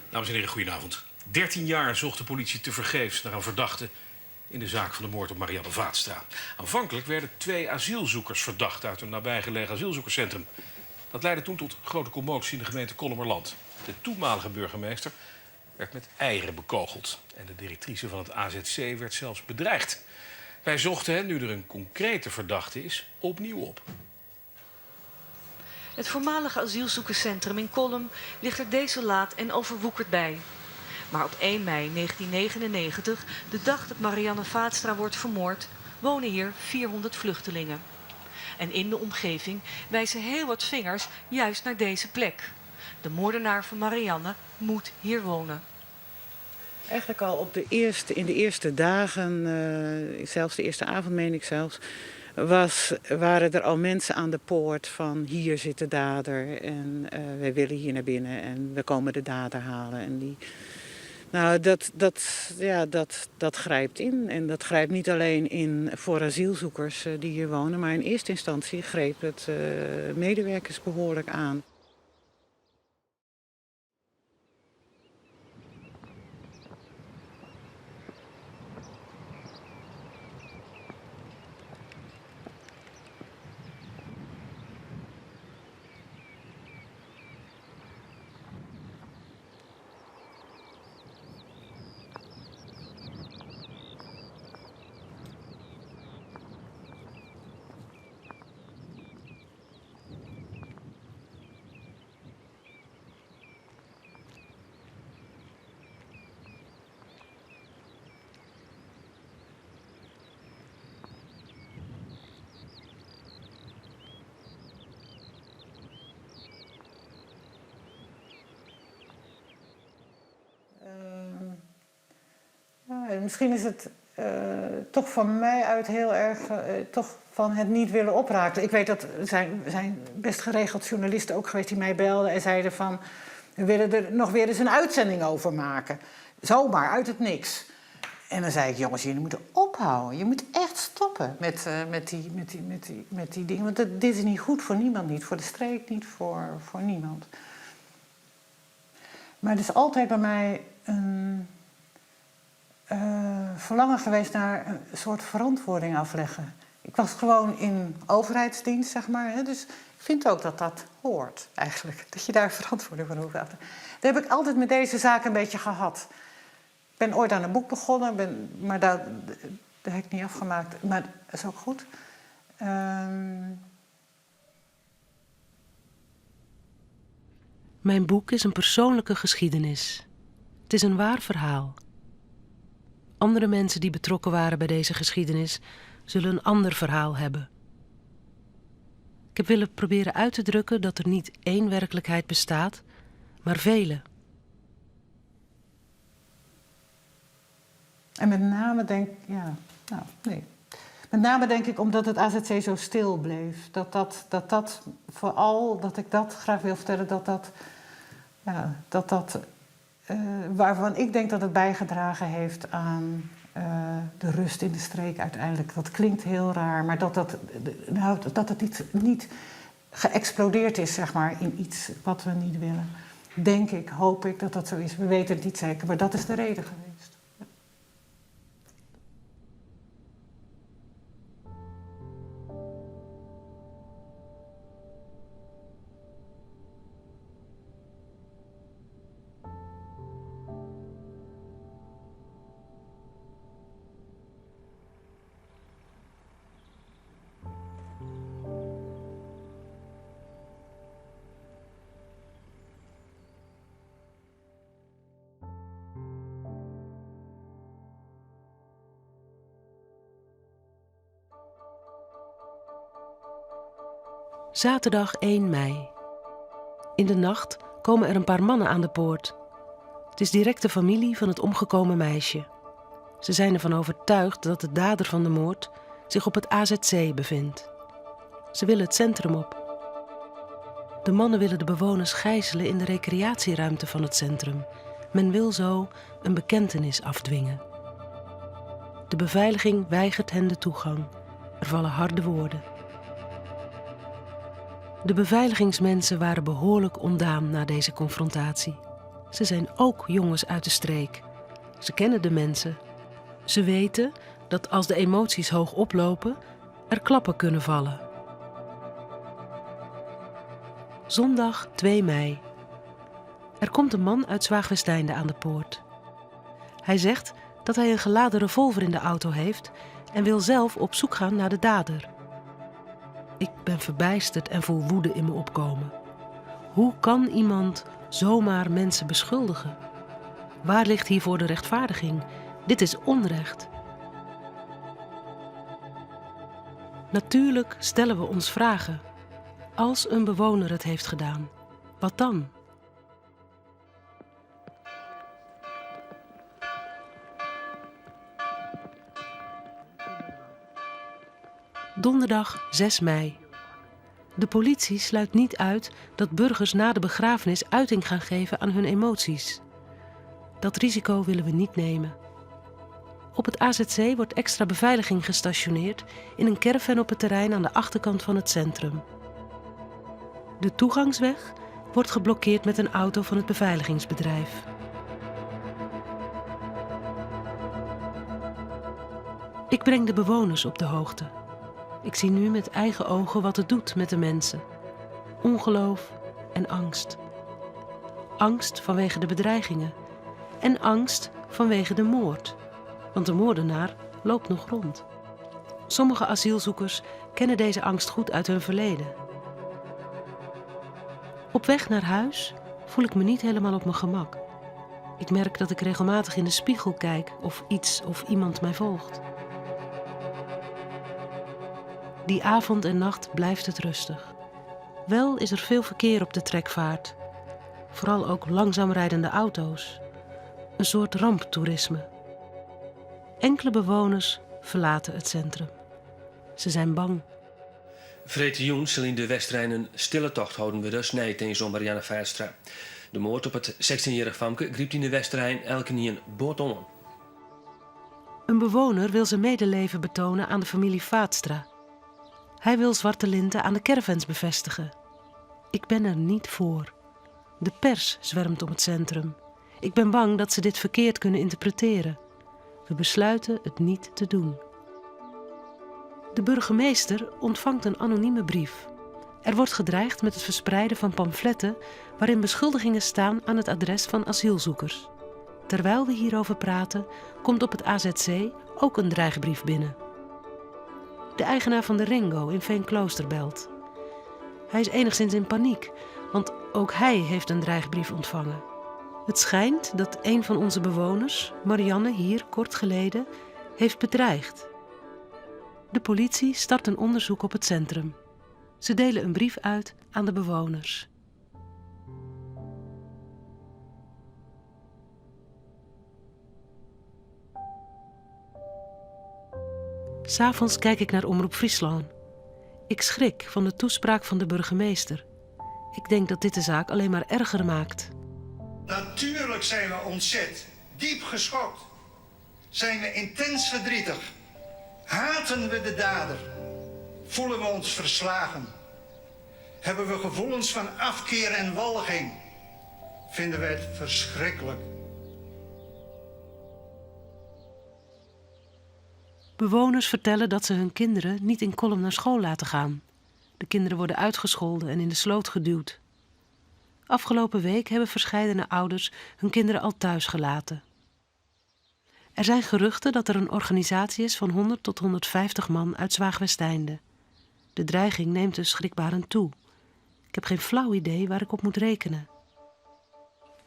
Dames en heren, goedenavond. 13 jaar zocht de politie tevergeefs naar een verdachte in de zaak van de moord op Marianne Vaatstra. Aanvankelijk werden 2 asielzoekers verdacht uit een nabijgelegen asielzoekerscentrum. Dat leidde toen tot grote commotie in de gemeente Kollemerland. De toenmalige burgemeester werd met eieren bekogeld. En de directrice van het AZC werd zelfs bedreigd. Wij zochten hen, nu er een concrete verdachte is, opnieuw op. Het voormalige asielzoekerscentrum in Kollem ligt er desolaat en overwoekerd bij. Maar op 1 mei 1999, de dag dat Marianne Vaatstra wordt vermoord, wonen hier 400 vluchtelingen. En in de omgeving wijzen heel wat vingers juist naar deze plek. De moordenaar van Marianne moet hier wonen. Eigenlijk al in de eerste dagen, zelfs de eerste avond meen ik zelfs, waren er al mensen aan de poort van hier zit de dader en wij willen hier naar binnen en we komen de dader halen. En dat grijpt in. En dat grijpt niet alleen in voor asielzoekers die hier wonen, maar in eerste instantie greep het medewerkers behoorlijk aan. Misschien is het toch van mij uit heel erg toch van het niet willen oprakelen. Ik weet dat er zijn best geregeld journalisten ook geweest die mij belden en zeiden van we willen er nog weer eens een uitzending over maken. Zomaar, uit het niks. En dan zei ik, jongens, jullie moeten ophouden. Je moet echt stoppen met die dingen. Want dit is niet goed voor niemand, niet voor de streek, niet voor niemand. Maar het is altijd bij mij een verlangen geweest naar een soort verantwoording afleggen. Ik was gewoon in overheidsdienst, zeg maar. Hè, dus ik vind ook dat dat hoort, eigenlijk. Dat je daar verantwoording voor hoeft af te leggen. Dat heb ik altijd met deze zaak een beetje gehad. Ik ben ooit aan een boek begonnen, maar dat heb ik niet afgemaakt. Maar dat is ook goed. Mijn boek is een persoonlijke geschiedenis. Het is een waar verhaal. Andere mensen die betrokken waren bij deze geschiedenis zullen een ander verhaal hebben. Ik heb willen proberen uit te drukken dat er niet één werkelijkheid bestaat, maar vele. En met name Met name denk ik omdat het AZC zo stil bleef. Dat vooral, dat ik dat graag wil vertellen, waarvan ik denk dat het bijgedragen heeft aan de rust in de streek uiteindelijk. Dat klinkt heel raar, maar dat het niet geëxplodeerd is, zeg maar, in iets wat we niet willen. Denk ik, hoop ik dat dat zo is. We weten het niet zeker, maar dat is de reden geweest. Zaterdag 1 mei. In de nacht komen er een paar mannen aan de poort. Het is directe familie van het omgekomen meisje. Ze zijn ervan overtuigd dat de dader van de moord zich op het AZC bevindt. Ze willen het centrum op. De mannen willen de bewoners gijzelen in de recreatieruimte van het centrum, Men wil zo een bekentenis afdwingen. De beveiliging weigert hen de toegang. Er vallen harde woorden. De beveiligingsmensen waren behoorlijk ontdaan na deze confrontatie. Ze zijn ook jongens uit de streek. Ze kennen de mensen. Ze weten dat als de emoties hoog oplopen, er klappen kunnen vallen. Zondag 2 mei. Er komt een man uit Zwaagwesteinde aan de poort. Hij zegt dat hij een geladen revolver in de auto heeft en wil zelf op zoek gaan naar de dader. Ik ben verbijsterd en voel woede in me opkomen. Hoe kan iemand zomaar mensen beschuldigen? Waar ligt hiervoor de rechtvaardiging? Dit is onrecht. Natuurlijk stellen we ons vragen. Als een bewoner het heeft gedaan, wat dan? Donderdag 6 mei. De politie sluit niet uit dat burgers na de begrafenis uiting gaan geven aan hun emoties. Dat risico willen we niet nemen. Op het AZC wordt extra beveiliging gestationeerd in een caravan op het terrein aan de achterkant van het centrum. De toegangsweg wordt geblokkeerd met een auto van het beveiligingsbedrijf. Ik breng de bewoners op de hoogte. Ik zie nu met eigen ogen wat het doet met de mensen. Ongeloof en angst. Angst vanwege de bedreigingen. En angst vanwege de moord. Want de moordenaar loopt nog rond. Sommige asielzoekers kennen deze angst goed uit hun verleden. Op weg naar huis voel ik me niet helemaal op mijn gemak. Ik merk dat ik regelmatig in de spiegel kijk of iets of iemand mij volgt. Die avond en nacht blijft het rustig. Wel is er veel verkeer op de trekvaart. Vooral ook langzaam rijdende auto's. Een soort ramptoerisme. Enkele bewoners verlaten het centrum. Ze zijn bang. Vrede Joen zal in de Westrijn een stille tocht houden bij de snijt in zo'n Marianne Vaatstra. De moord op het 16-jarig famke griep in de Westrijn elke niet een boord om. Een bewoner wil zijn medeleven betonen aan de familie Vaatstra. Hij wil zwarte linten aan de caravans bevestigen. Ik ben er niet voor. De pers zwermt om het centrum. Ik ben bang dat ze dit verkeerd kunnen interpreteren. We besluiten het niet te doen. De burgemeester ontvangt een anonieme brief. Er wordt gedreigd met het verspreiden van pamfletten waarin beschuldigingen staan aan het adres van asielzoekers. Terwijl we hierover praten, komt op het AZC ook een dreigbrief binnen. De eigenaar van de Ringo in Veenklooster belt. Hij is enigszins in paniek, want ook hij heeft een dreigbrief ontvangen. Het schijnt dat een van onze bewoners, Marianne hier kort geleden, heeft bedreigd. De politie start een onderzoek op het centrum. Ze delen een brief uit aan de bewoners. S'avonds kijk ik naar Omroep Friesland. Ik schrik van de toespraak van de burgemeester. Ik denk dat dit de zaak alleen maar erger maakt. Natuurlijk zijn we ontzet, diep geschokt. Zijn we intens verdrietig. Haten we de dader. Voelen we ons verslagen. Hebben we gevoelens van afkeer en walging. Vinden we het verschrikkelijk. Bewoners vertellen dat ze hun kinderen niet in Kolm naar school laten gaan. De kinderen worden uitgescholden en in de sloot geduwd. Afgelopen week hebben verscheidene ouders hun kinderen al thuis gelaten. Er zijn geruchten dat er een organisatie is van 100 tot 150 man uit Zwaagwesteinde. De dreiging neemt dus schrikbarend toe. Ik heb geen flauw idee waar ik op moet rekenen.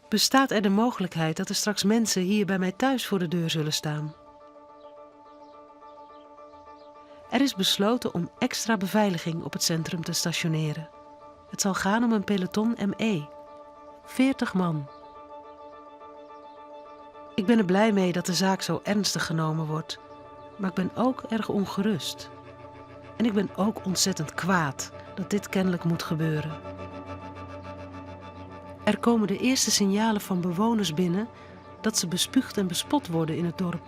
Bestaat er de mogelijkheid dat er straks mensen hier bij mij thuis voor de deur zullen staan? Er is besloten om extra beveiliging op het centrum te stationeren. Het zal gaan om een peloton ME. 40 man. Ik ben er blij mee dat de zaak zo ernstig genomen wordt. Maar ik ben ook erg ongerust. En ik ben ook ontzettend kwaad dat dit kennelijk moet gebeuren. Er komen de eerste signalen van bewoners binnen dat ze bespuugd en bespot worden in het dorp.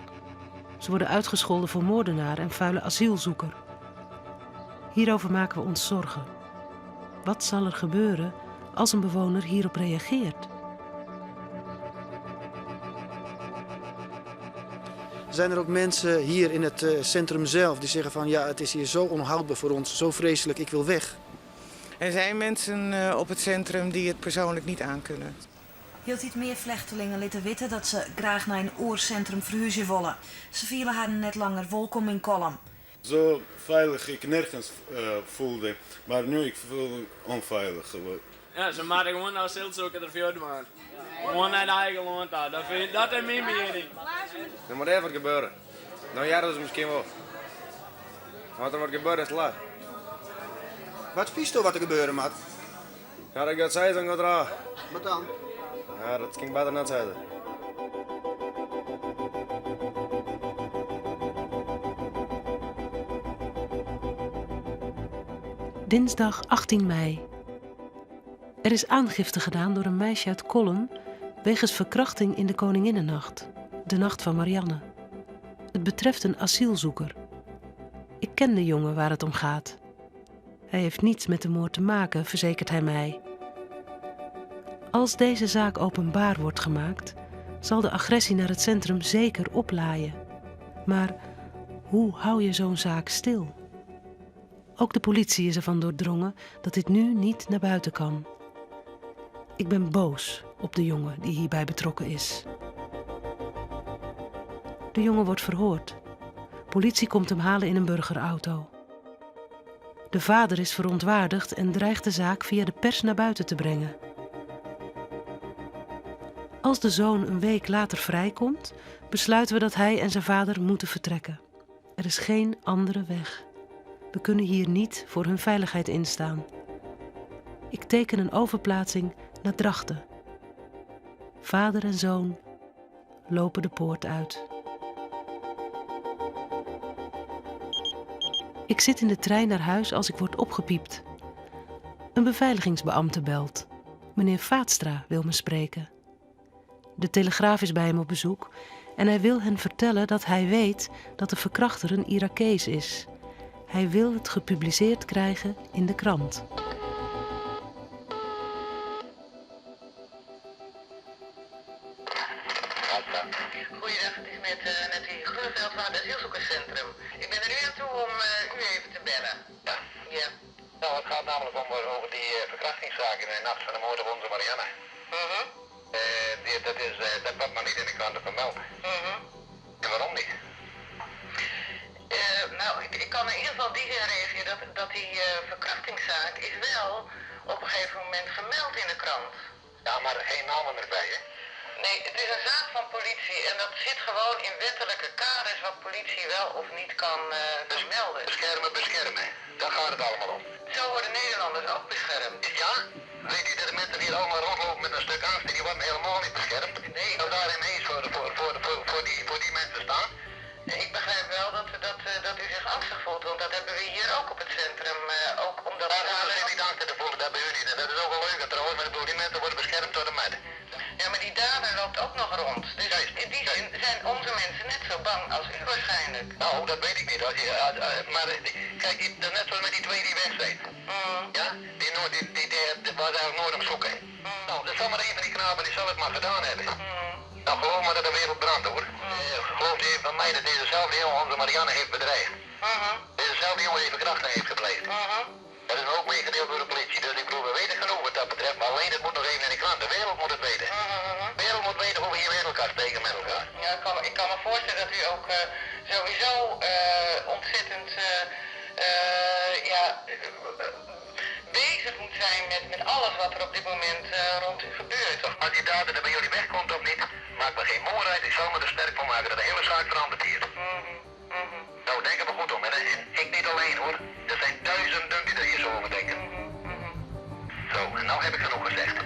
Ze worden uitgescholden voor moordenaar en vuile asielzoeker. Hierover maken we ons zorgen. Wat zal er gebeuren als een bewoner hierop reageert? Zijn er ook mensen hier in het centrum zelf die zeggen van ja, het is hier zo onhoudbaar voor ons, zo vreselijk, ik wil weg? Er zijn mensen op het centrum die het persoonlijk niet aankunnen. Hield iets meer vluchtelingen lieten weten dat ze graag naar een oorcentrum verhuizen willen. Ze vielen haar net langer welkom in Kolm. Zo veilig ik nergens voelde, maar nu ik voel onveilig geworden. Ja, ze maken gewoon naar asielzoeker ervoor, man. Gewoon naar de eigen land, dat is mijn mening. Er moet even gebeuren. Nou ja, dat is misschien wel. Wat er wordt gebeuren is laat. Wat vies toch wat er gebeuren moet? Ja, dat gaat zij dan gaat raar. Wat dan? Ja, dat ging beter net zeggen. Dinsdag 18 mei. Er is aangifte gedaan door een meisje uit Kolm wegens verkrachting in de Koninginnennacht, de nacht van Marianne. Het betreft een asielzoeker. Ik ken de jongen waar het om gaat. Hij heeft niets met de moord te maken, verzekert hij mij. Als deze zaak openbaar wordt gemaakt, zal de agressie naar het centrum zeker oplaaien. Maar hoe hou je zo'n zaak stil? Ook de politie is ervan doordrongen dat dit nu niet naar buiten kan. Ik ben boos op de jongen die hierbij betrokken is. De jongen wordt verhoord. Politie komt hem halen in een burgerauto. De vader is verontwaardigd en dreigt de zaak via de pers naar buiten te brengen. Als de zoon een week later vrijkomt, besluiten we dat hij en zijn vader moeten vertrekken. Er is geen andere weg. We kunnen hier niet voor hun veiligheid instaan. Ik teken een overplaatsing naar Drachten. Vader en zoon lopen de poort uit. Ik zit in de trein naar huis als ik word opgepiept. Een beveiligingsbeambte belt. Meneer Vaatstra wil me spreken. De Telegraaf is bij hem op bezoek en hij wil hen vertellen dat hij weet dat de verkrachter een Irakees is. Hij wil het gepubliceerd krijgen in de krant. Goeiedag, het is net die Groeneveld van het asielzoekerscentrum. Ik ben er nu aan toe om u even te bellen. Ja. Nou, het gaat namelijk over die verkrachtingszaak in de nacht van de moord op onze Marianne. Dat wordt maar niet in de kranten vermeld. En waarom niet? Nou, ik kan in ieder geval die reageren dat die verkrachtingszaak is wel op een gegeven moment gemeld in de krant. Ja, maar geen namen erbij, hè? Nee, het is een zaak van politie en dat zit gewoon in wettelijke kaders wat politie wel of niet kan melden. Beschermen. Daar gaat het allemaal om. Zo worden Nederlanders ook beschermd. Ja? Weet je dat de mensen die hier allemaal rondlopen met een stuk angst, die worden helemaal niet beschermd? Nee. Dat daarin eens voor die mensen staan? Ik begrijp wel dat u zich angstig voelt, want dat hebben we hier ook op het centrum. Ook omdat we zit niet angstig te voelen, dat bij u niet. En dat is ook wel leuk trouwens, maar ik bedoel, die mensen worden beschermd door de meiden. Ja, maar die dader loopt ook nog rond. Dus in die zin zijn onze mensen net zo bang als u waarschijnlijk. Nou, dat weet ik niet. Maar kijk, net zoals met die twee die weg zijn. Ja? Die was eigenlijk nooit om zoeken. Nou, dat zal maar een van die knapen die zal het maar gedaan hebben. Nou, geloof maar dat de wereld brandt hoor. Geloof je van mij dat dezezelfde jongen onze Marianne heeft bedreigd. Dezezelfde jongen heeft verkrachting heeft gepleegd. Dat is ook meegedeeld door de politie. Dus ik bedoel, we weten genoeg wat dat betreft. Maar alleen het moet nog even in de krant. De wereld moet het weten. De wereld moet weten hoe we hier met elkaar steken met elkaar. Ja, ik kan me voorstellen dat u ook sowieso ontzettend bezig moet zijn met alles wat er op dit moment rond u gebeurt. Als die dader er bij jullie wegkomt of niet, maakt me geen moer uit. Ik zal me er sterk voor maken dat de hele zaak verandert hier. Nou, denk er maar goed om. En ik niet alleen hoor. Er zijn duizenden die er hier zo over denken. Zo, en nou heb ik genoeg gezegd.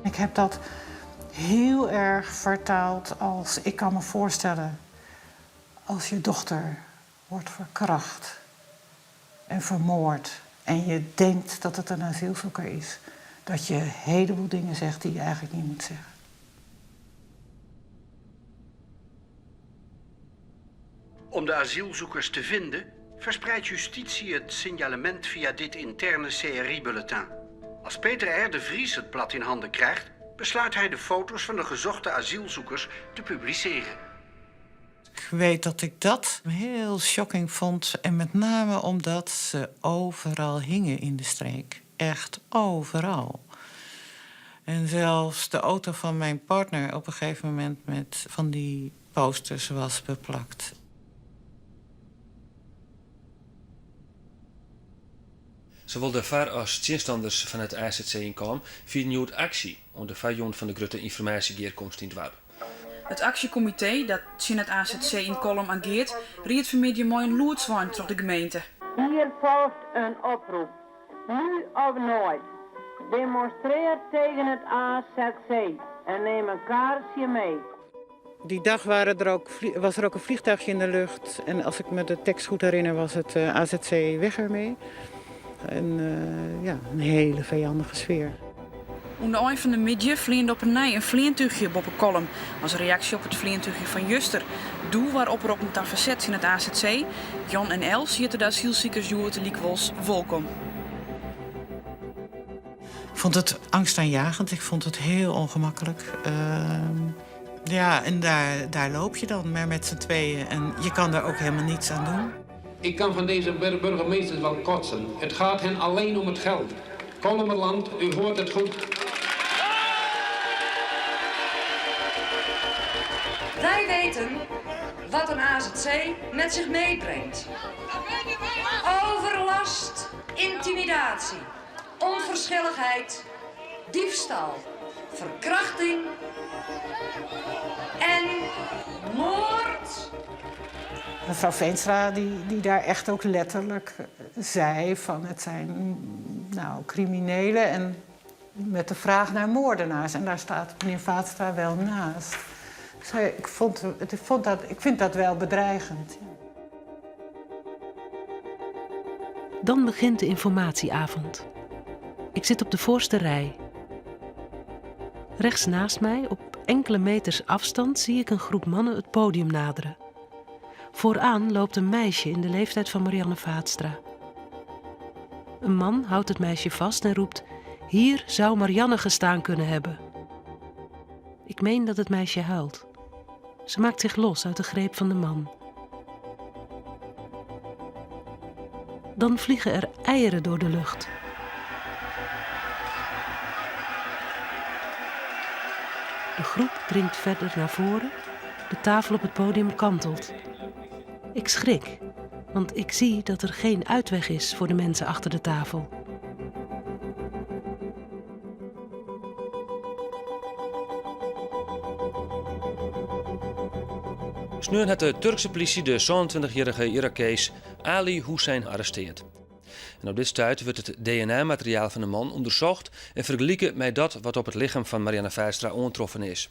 Ik heb dat heel erg vertaald als ik kan me voorstellen als je dochter wordt verkracht en vermoord en je denkt dat het een asielzoeker is, dat je een heleboel dingen zegt die je eigenlijk niet moet zeggen. Om de asielzoekers te vinden, verspreidt justitie het signalement via dit interne CRI-bulletin. Als Peter R. de Vries het blad in handen krijgt, besluit hij de foto's van de gezochte asielzoekers te publiceren. Ik weet dat ik dat heel shocking vond. En met name omdat ze overal hingen in de streek. Echt overal. En zelfs de auto van mijn partner op een gegeven moment met van die posters was beplakt. Zowel de VAR als tegenstanders van het AZC in Kolm vieren nu actie onder vajon van de grote informatiegeerkomst in het dorp. Het actiecomité dat in het AZC in Kolm ageert, riet vanmiddag mooi een loerdzwaan tot de gemeente. Hier volgt een oproep. Nu of nooit. Demonstreer tegen het AZC en neem een kaarsje mee. Die dag was er ook een vliegtuigje in de lucht. En als ik me de tekst goed herinner, was het AZC weg ermee. En een hele vijandige sfeer. Onder eind van de middag vliegde op een vliegtuigje boven Kolm. Als reactie op het vliegtuigje van Juster. Doel waarop er op een verzet in het AZC. Jan en Els zitten de asielziekers Joert Liekwols welkom. Ik vond het angstaanjagend. Ik vond het heel ongemakkelijk. En daar loop je dan maar met z'n tweeën. En je kan daar ook helemaal niets aan doen. Ik kan van deze burgemeesters wel kotsen. Het gaat hen alleen om het geld. Kolmerland, u hoort het goed. Wij weten wat een AZC met zich meebrengt. Overlast, intimidatie, onverschilligheid, diefstal, verkrachting en moord. Mevrouw Veenstra die daar echt ook letterlijk zei van het zijn criminelen en met de vraag naar moordenaars. En daar staat meneer Vaatstra wel naast. Ik vind dat wel bedreigend. Ja. Dan begint de informatieavond. Ik zit op de voorste rij. Rechts naast mij, op enkele meters afstand, zie ik een groep mannen het podium naderen. Vooraan loopt een meisje in de leeftijd van Marianne Vaatstra. Een man houdt het meisje vast en roept: "Hier zou Marianne gestaan kunnen hebben." Ik meen dat het meisje huilt. Ze maakt zich los uit de greep van de man. Dan vliegen er eieren door de lucht. De groep dringt verder naar voren. De tafel op het podium kantelt. Ik schrik, want ik zie dat er geen uitweg is voor de mensen achter de tafel. Sneur had de Turkse politie de 27-jarige Irakees Ali Hussein arresteerd. En op dit stuit wordt het DNA-materiaal van de man onderzocht en vergeleken met dat wat op het lichaam van Marianne Vaatstra aangetroffen is.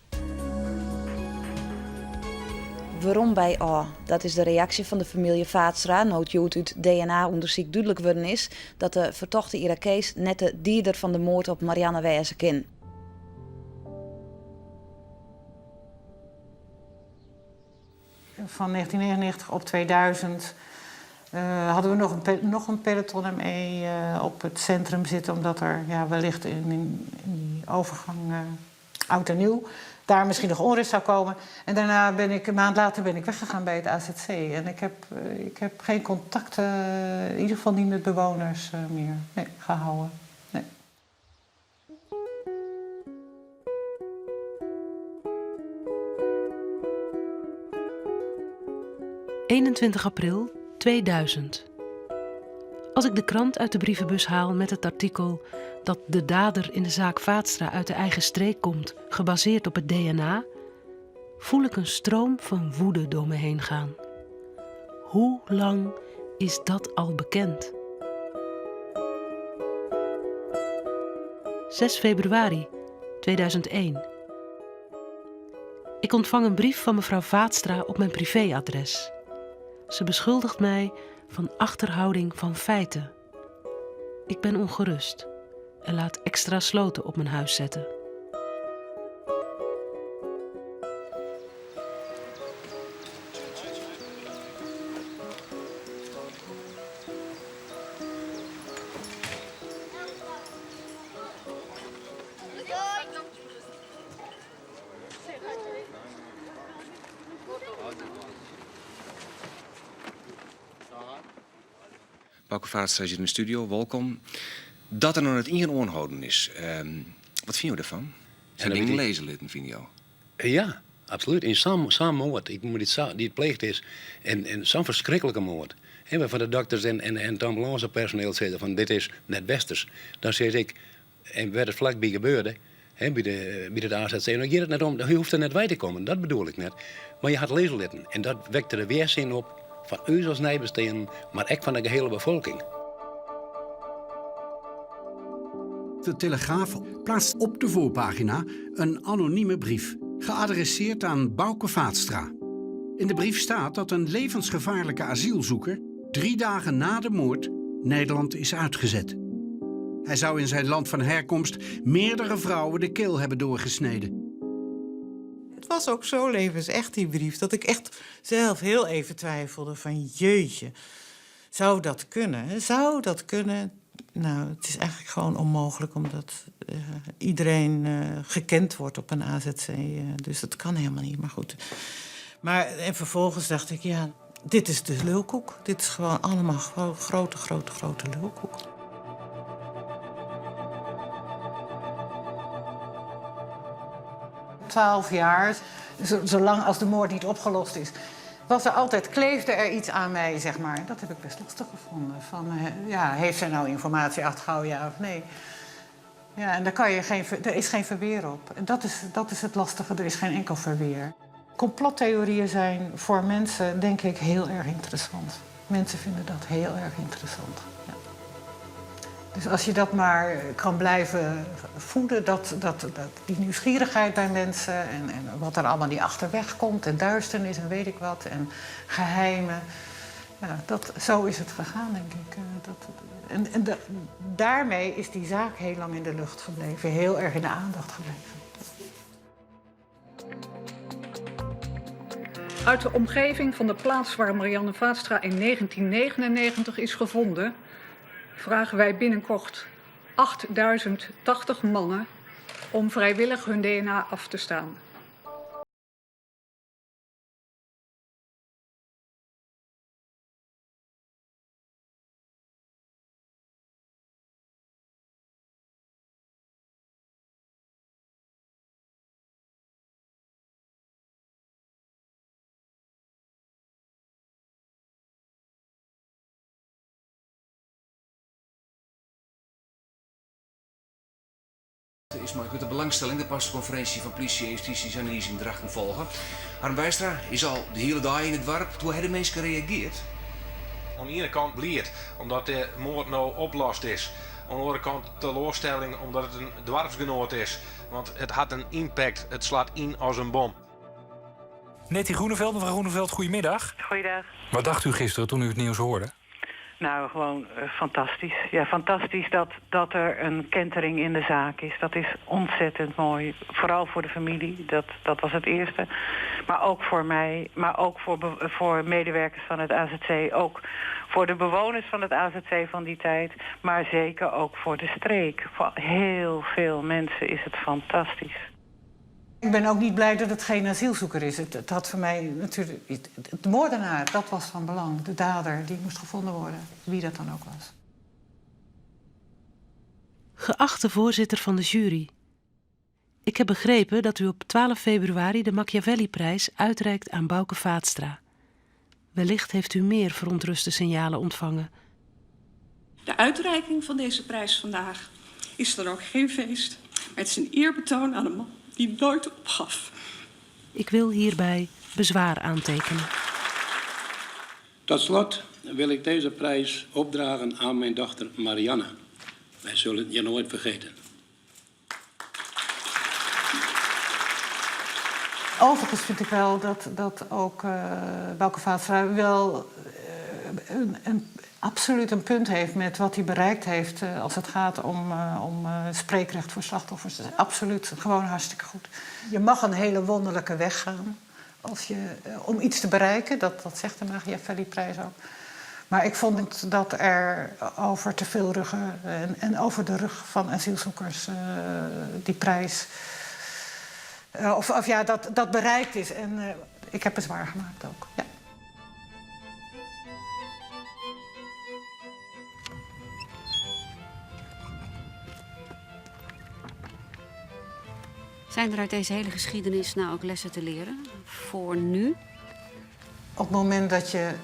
Waarom bij A? Dat is de reactie van de familie Vaatstra. Noodjoet uit DNA-onderzoek duidelijk worden is dat de vertochte Irakees net de dierder van de moord op Marianne wezen kan. Van 1999 op 2000 hadden we nog een peloton mee op het centrum zitten, omdat er wellicht in die overgang oud en nieuw daar misschien nog onrust zou komen. En daarna een maand later ben ik weggegaan bij het AZC. En ik heb geen contact, in ieder geval niet met bewoners meer gehouden. Nee. ...21 april 2000. Als ik de krant uit de brievenbus haal met het artikel dat de dader in de zaak Vaatstra uit de eigen streek komt, gebaseerd op het DNA, voel ik een stroom van woede door me heen gaan. Hoe lang is dat al bekend? 6 februari 2001. Ik ontvang een brief van mevrouw Vaatstra op mijn privéadres. Ze beschuldigt mij van achterhouding van feiten. Ik ben ongerust en laat extra sloten op mijn huis zetten. Bouke Vaatstra zit in de studio, welkom. Dat er nog net in onhouden is. Wat vind je ervan? Zijn dingen lezen litten, vind je jou? Ja, absoluut. In zo'n moord, die het pleegd is, en zo'n verschrikkelijke moord. En waarvan de dokters en het ambulancepersoneel zeiden van dit is net westers. Dan zeg ik, en waar het vlakbij gebeurde, bij de AZC, nou gaat het net om, je hoeft er net bij te komen, dat bedoel ik net. Maar je had lezen litten en dat wekte er weerzin op van u als nijbesteden, maar ook van de gehele bevolking. De Telegraaf plaatst op de voorpagina een anonieme brief, geadresseerd aan Bouke Vaatstra. In de brief staat dat een levensgevaarlijke asielzoeker 3 dagen na de moord Nederland is uitgezet. Hij zou in zijn land van herkomst meerdere vrouwen de keel hebben doorgesneden. Het was ook zo levensecht, die brief, dat ik echt zelf heel even twijfelde van jeetje, zou dat kunnen? Zou dat kunnen? Nou, het is eigenlijk gewoon onmogelijk, omdat iedereen gekend wordt op een AZC. Dus dat kan helemaal niet, maar goed. En vervolgens dacht ik, ja, dit is de lulkoek. Dit is gewoon allemaal grote lulkoek. – 12 jaar, zolang als de moord niet opgelost is, kleefde er iets aan mij, zeg maar. Dat heb ik best lastig gevonden. Heeft zij nou informatie achtergehouden, ja of nee? Ja, en er is geen verweer op. En dat is het lastige, er is geen enkel verweer. Complottheorieën zijn voor mensen, denk ik, heel erg interessant. Mensen vinden dat heel erg interessant. Ja. Dus als je dat maar kan blijven voeden, die nieuwsgierigheid bij mensen en wat er allemaal niet achterweg komt en duisternis en weet ik wat en geheimen. Ja, zo is het gegaan, denk ik. Daarmee is die zaak heel lang in de lucht gebleven, heel erg in de aandacht gebleven. Uit de omgeving van de plaats waar Marianne Vaatstra in 1999 is gevonden, vragen wij binnenkort 8080 mannen om vrijwillig hun DNA af te staan. Is maar de belangstelling, de pasconferentie van politie, justitie en in Drachten volgen. Harm Bijstra is al de hele dag in het dorp. Hoe hebben de mensen gereageerd? Aan de ene kant blied, omdat de moord nou oplost is. Aan de andere kant teleurstelling, omdat het een dorpsgenoot is. Want het had een impact, het slaat in als een bom. Nettie Groeneveld, mevrouw Groeneveld, goedemiddag. Goeiedag. Wat dacht u gisteren toen u het nieuws hoorde? Nou, gewoon fantastisch. Ja, fantastisch dat er een kentering in de zaak is. Dat is ontzettend mooi. Vooral voor de familie, dat was het eerste. Maar ook voor mij, maar ook voor medewerkers van het AZC. Ook voor de bewoners van het AZC van die tijd. Maar zeker ook voor de streek. Voor heel veel mensen is het fantastisch. Ik ben ook niet blij dat het geen asielzoeker is. Het had voor mij natuurlijk... De moordenaar, dat was van belang. De dader, die moest gevonden worden. Wie dat dan ook was. Geachte voorzitter van de jury. Ik heb begrepen dat u op 12 februari de Machiavelli-prijs uitreikt aan Bouke Vaatstra. Wellicht heeft u meer verontruste signalen ontvangen. De uitreiking van deze prijs vandaag is dan ook geen feest. Maar het is een eerbetoon aan een man die nooit opgaf. Ik wil hierbij bezwaar aantekenen. Tot slot wil ik deze prijs opdragen aan mijn dochter Marianne. Wij zullen het je nooit vergeten. Overigens vind ik wel dat ook Bouke Vaatstra wel absoluut een punt heeft met wat hij bereikt heeft als het gaat om spreekrecht voor slachtoffers. Dat is absoluut gewoon hartstikke goed. Je mag een hele wonderlijke weg gaan om iets te bereiken. Dat zegt de Machiavelli-prijs ook. Maar ik vond dat er over te veel ruggen en over de rug van asielzoekers die prijs... dat bereikt is. En ik heb het zwaar gemaakt ook, ja. Zijn er uit deze hele geschiedenis nou ook lessen te leren voor nu? Op het moment dat je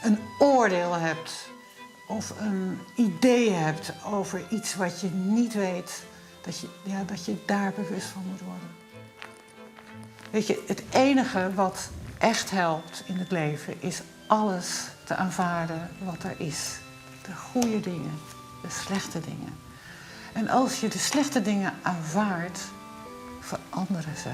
een oordeel hebt of een idee hebt over iets wat je niet weet, dat je daar bewust van moet worden. Weet je, het enige wat echt helpt in het leven is alles te aanvaarden wat er is. De goede dingen, de slechte dingen. En als je de slechte dingen aanvaardt, veranderen ze.